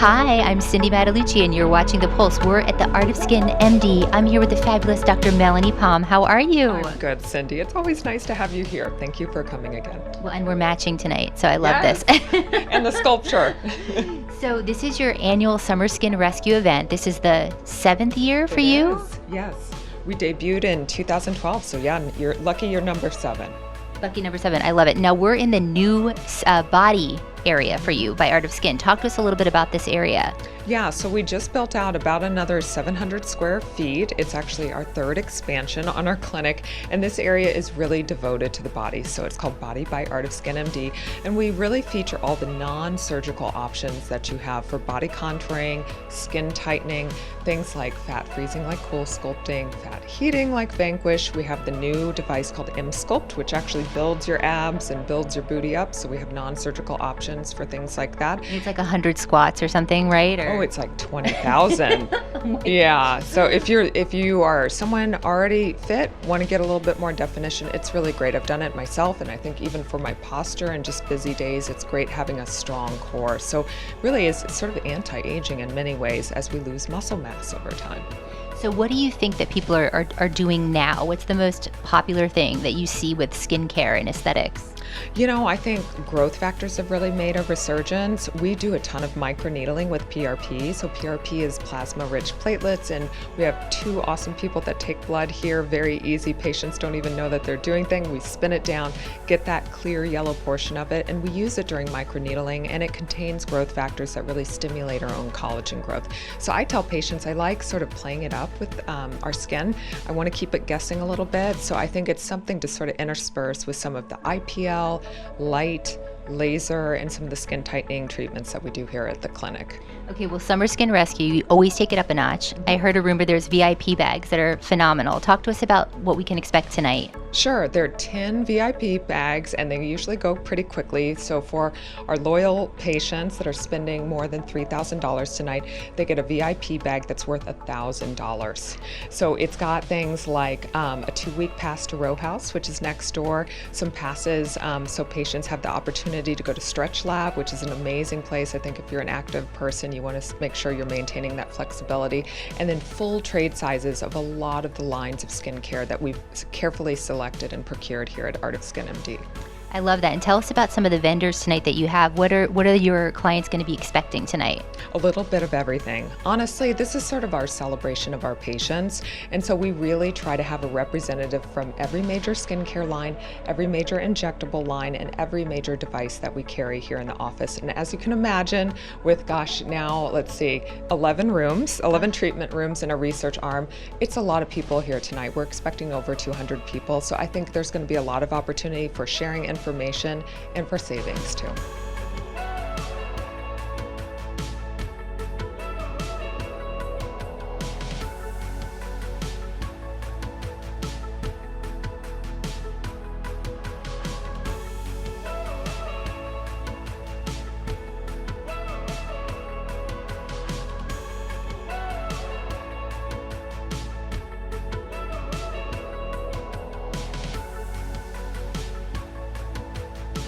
Hi, I'm Cindy Matalucci, and you're watching The Pulse. We're at the Art of Skin MD. I'm here with the fabulous Dr. Melanie Palm. How are you? I'm good, Cindy. It's always nice to have you here. Thank you for coming again. Well, and we're matching tonight, so I love Yes. this. And the sculpture. So this is your annual Summer Skin Rescue event. This is the 7th year for you? Yes. We debuted in 2012, so yeah, you're lucky you're number 7. Lucky number 7. I love it. Now we're in the new body area for you by Art of Skin. Talk to us a little bit about this area. Yeah, so we just built out about another 700 square feet. It's actually our 3rd expansion on our clinic, and this area is really devoted to the body. So it's called Body by Art of Skin MD, and we really feature all the non-surgical options that you have for body contouring, skin tightening, things like fat freezing like Cool Sculpting, fat heating like Vanquish. We have the new device called M-Sculpt, which actually builds your abs and builds your booty up. So we have non-surgical options for things like that. It's like 100 squats or something, right? Oh, it's like 20,000. Yeah. So if you are someone already fit, want to get a little bit more definition, it's really great. I've done it myself, and I think even for my posture and just busy days, it's great having a strong core. So really is sort of anti-aging in many ways as we lose muscle mass over time. So what do you think that people are doing now? What's the most popular thing that you see with skincare and aesthetics? You know, I think growth factors have really made a resurgence. We do a ton of microneedling with PRP. So PRP is plasma-rich platelets, and we have 2 awesome people that take blood here. Very easy. Patients don't even know that they're doing things. We spin it down, get that clear yellow portion of it, and we use it during microneedling, and it contains growth factors that really stimulate our own collagen growth. So I tell patients I like sort of playing it up with our skin. I want to keep it guessing a little bit. So I think it's something to sort of intersperse with some of the IPL, light, laser, and some of the skin tightening treatments that we do here at the clinic. Okay, well, Summer Skin Rescue, you always take it up a notch. I heard a rumor there's VIP bags that are phenomenal. Talk to us about what we can expect tonight. Sure, there are 10 VIP bags, and they usually go pretty quickly. So for our loyal patients that are spending more than $3,000 tonight, they get a VIP bag that's worth $1,000. So it's got things like a 2-week pass to Row House, which is next door, some passes so patients have the opportunity to go to Stretch Lab, which is an amazing place. I think if you're an active person, you want to make sure you're maintaining that flexibility, and then full trade sizes of a lot of the lines of skincare that we've carefully selected and procured here at Art of Skin MD. I love that. And tell us about some of the vendors tonight that you have. What are your clients going to be expecting tonight? A little bit of everything. Honestly, this is sort of our celebration of our patients. And so we really try to have a representative from every major skincare line, every major injectable line, and every major device that we carry here in the office. And as you can imagine, with now, let's see, 11 treatment rooms and a research arm, it's a lot of people here tonight. We're expecting over 200 people. So I think there's going to be a lot of opportunity for sharing information and for savings too.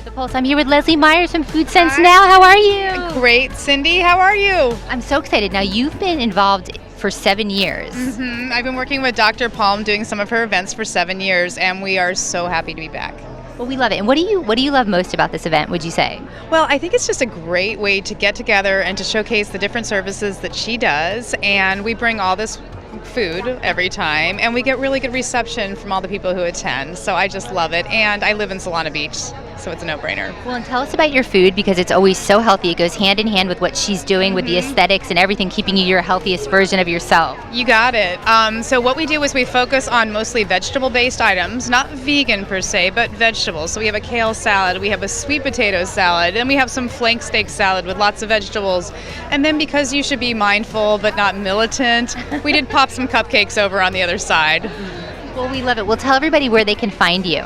The Pulse. I'm here with Leslie Myers from Food Sense Now. How are you? Great, Cindy. How are you? I'm so excited. Now, you've been involved for 7 years. I've been working with Dr. Palm doing some of her events for 7 years, and we are so happy to be back. Well, we love it. And what do you love most about this event, would you say? Well, I think it's just a great way to get together and to showcase the different services that she does, and we bring all this food every time, and we get really good reception from all the people who attend, so I just love it. And I live in Solana Beach, so it's a no-brainer. Well, and tell us about your food, because it's always so healthy. It goes hand in hand with what she's doing with the aesthetics and everything, keeping you your healthiest version of yourself. You got it. So what we do is we focus on mostly vegetable-based items, not vegan per se, but vegetables. So we have a kale salad, we have a sweet potato salad, and we have some flank steak salad with lots of vegetables. And then because you should be mindful but not militant, we did pop some cupcakes over on the other side. Well, we love it. Well, tell everybody where they can find you.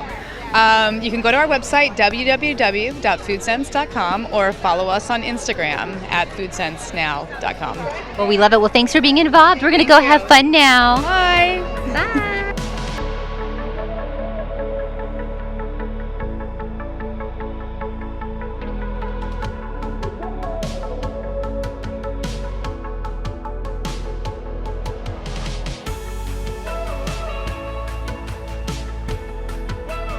You can go to our website, www.foodsense.com, or follow us on Instagram at foodsensenow.com. Well, we love it. Well, thanks for being involved. We're going to go have fun now. Bye. Bye.